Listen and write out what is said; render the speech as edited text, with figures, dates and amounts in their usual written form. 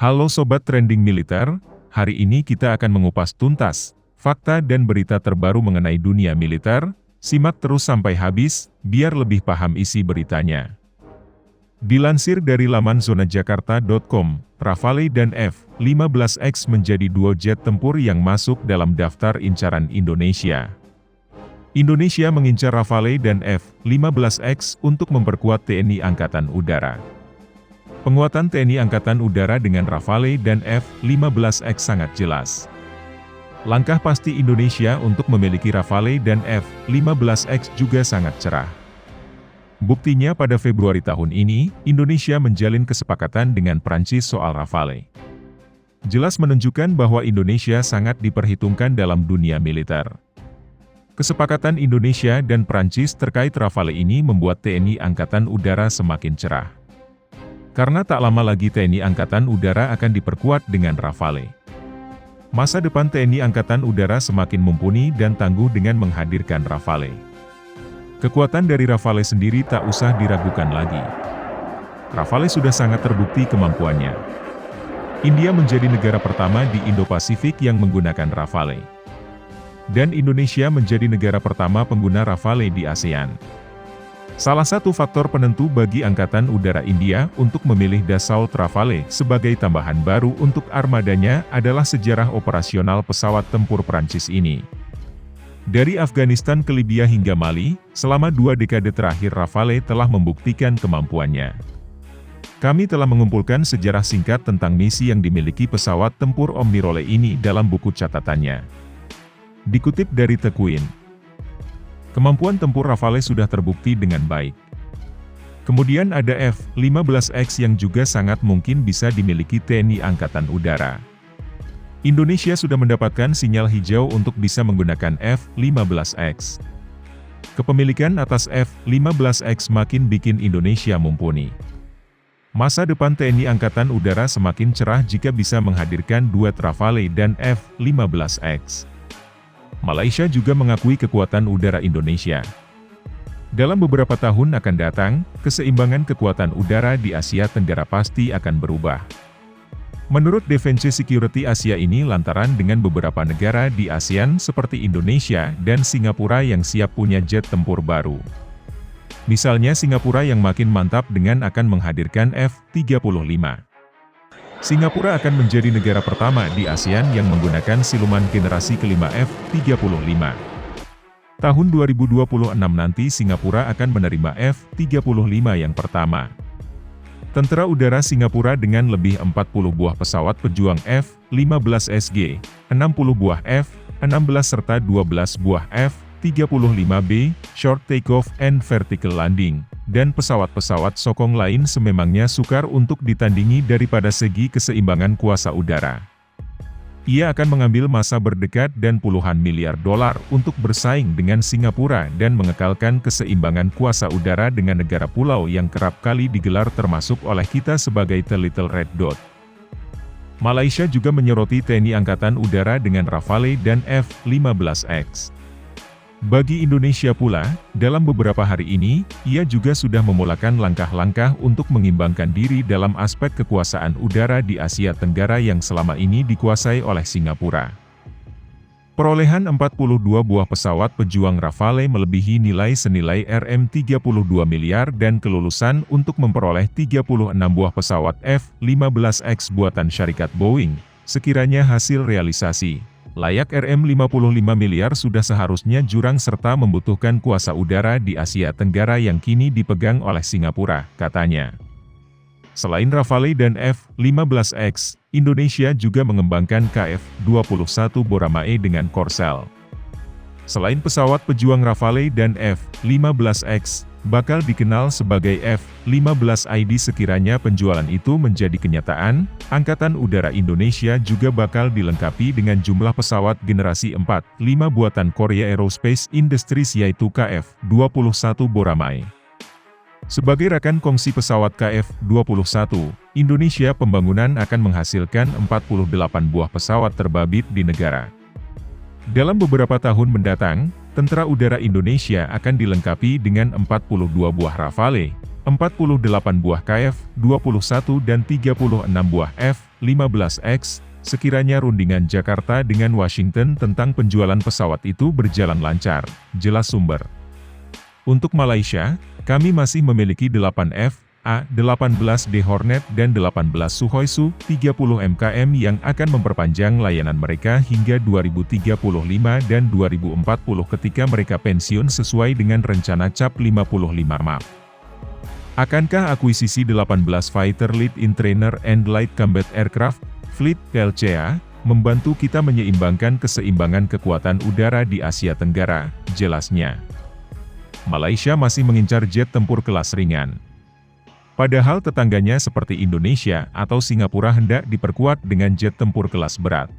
Halo Sobat Trending Militer, hari ini kita akan mengupas tuntas, fakta dan berita terbaru mengenai dunia militer. Simak terus sampai habis, biar lebih paham isi beritanya. Dilansir dari laman zonajakarta.com, Rafale dan F-15X menjadi duo jet tempur yang masuk dalam daftar incaran Indonesia. Indonesia mengincar Rafale dan F-15X untuk memperkuat TNI Angkatan Udara. Penguatan TNI Angkatan Udara dengan Rafale dan F-15X sangat jelas. Langkah pasti Indonesia untuk memiliki Rafale dan F-15X juga sangat cerah. Buktinya pada Februari tahun ini, Indonesia menjalin kesepakatan dengan Prancis soal Rafale. Jelas menunjukkan bahwa Indonesia sangat diperhitungkan dalam dunia militer. Kesepakatan Indonesia dan Prancis terkait Rafale ini membuat TNI Angkatan Udara semakin cerah. Karena tak lama lagi TNI Angkatan Udara akan diperkuat dengan Rafale. Masa depan TNI Angkatan Udara semakin mumpuni dan tangguh dengan menghadirkan Rafale. Kekuatan dari Rafale sendiri tak usah diragukan lagi. Rafale sudah sangat terbukti kemampuannya. India menjadi negara pertama di Indo-Pasifik yang menggunakan Rafale. Dan Indonesia menjadi negara pertama pengguna Rafale di ASEAN. Salah satu faktor penentu bagi Angkatan Udara India untuk memilih Dassault Rafale sebagai tambahan baru untuk armadanya adalah sejarah operasional pesawat tempur Prancis ini. Dari Afghanistan ke Libya hingga Mali, selama 2 dekade terakhir Rafale telah membuktikan kemampuannya. Kami telah mengumpulkan sejarah singkat tentang misi yang dimiliki pesawat tempur Omnirole ini dalam buku catatannya. Dikutip dari The Queen. Kemampuan tempur Rafale sudah terbukti dengan baik. Kemudian ada F-15X yang juga sangat mungkin bisa dimiliki TNI Angkatan Udara. Indonesia sudah mendapatkan sinyal hijau untuk bisa menggunakan F-15X. Kepemilikan atas F-15X makin bikin Indonesia mumpuni. Masa depan TNI Angkatan Udara semakin cerah jika bisa menghadirkan duet Rafale dan F-15X. Malaysia juga mengakui kekuatan udara Indonesia. Dalam beberapa tahun akan datang, keseimbangan kekuatan udara di Asia Tenggara pasti akan berubah. Menurut Defense Security Asia ini lantaran dengan beberapa negara di ASEAN seperti Indonesia dan Singapura yang siap punya jet tempur baru. Misalnya Singapura yang makin mantap dengan akan menghadirkan F-35. Singapura akan menjadi negara pertama di ASEAN yang menggunakan siluman generasi kelima F-35. Tahun 2026 nanti Singapura akan menerima F-35 yang pertama. Tentara Udara Singapura dengan lebih 40 buah pesawat pejuang F-15SG, 60 buah F-16 serta 12 buah F-35B, Short Takeoff and Vertical Landing, dan pesawat-pesawat sokong lain sememangnya sukar untuk ditandingi daripada segi keseimbangan kuasa udara. Ia akan mengambil masa berdekat dan puluhan miliar dolar untuk bersaing dengan Singapura dan mengekalkan keseimbangan kuasa udara dengan negara pulau yang kerap kali digelar termasuk oleh kita sebagai The Little Red Dot. Malaysia juga menyoroti TNI Angkatan Udara dengan Rafale dan F-15X. Bagi Indonesia pula, dalam beberapa hari ini, ia juga sudah memulakan langkah-langkah untuk mengimbangkan diri dalam aspek kekuasaan udara di Asia Tenggara yang selama ini dikuasai oleh Singapura. Perolehan 42 buah pesawat pejuang Rafale melebihi nilai senilai Rp32 miliar dan kelulusan untuk memperoleh 36 buah pesawat F-15X buatan syarikat Boeing, sekiranya hasil realisasi. Layak Rp55 miliar sudah seharusnya jurang serta membutuhkan kuasa udara di Asia Tenggara yang kini dipegang oleh Singapura, katanya. Selain Rafale dan F-15X, Indonesia juga mengembangkan KF-21 Boramae dengan Korsel. Selain pesawat pejuang Rafale dan F-15X, bakal dikenal sebagai F-15ID sekiranya penjualan itu menjadi kenyataan, Angkatan Udara Indonesia juga bakal dilengkapi dengan jumlah pesawat generasi 4-5 buatan Korea Aerospace Industries yaitu KF-21 Boramae. Sebagai rakan kongsi pesawat KF-21, Indonesia pembangunan akan menghasilkan 48 buah pesawat terbabit di negara. Dalam beberapa tahun mendatang, Tentara Udara Indonesia akan dilengkapi dengan 42 buah Rafale, 48 buah KF-21 dan 36 buah F-15X, sekiranya rundingan Jakarta dengan Washington tentang penjualan pesawat itu berjalan lancar, jelas sumber. Untuk Malaysia, kami masih memiliki 8 F/A-18D Hornet dan 18 Sukhoi Su-30 MKM yang akan memperpanjang layanan mereka hingga 2035 dan 2040 ketika mereka pensiun sesuai dengan rencana CAP 55 MAP. Akankah akuisisi 18 Fighter Lead-in Trainer and Light Combat Aircraft Fleet (LCA) membantu kita menyeimbangkan keseimbangan kekuatan udara di Asia Tenggara, jelasnya. Malaysia masih mengincar jet tempur kelas ringan. Padahal tetangganya seperti Indonesia atau Singapura hendak diperkuat dengan jet tempur kelas berat.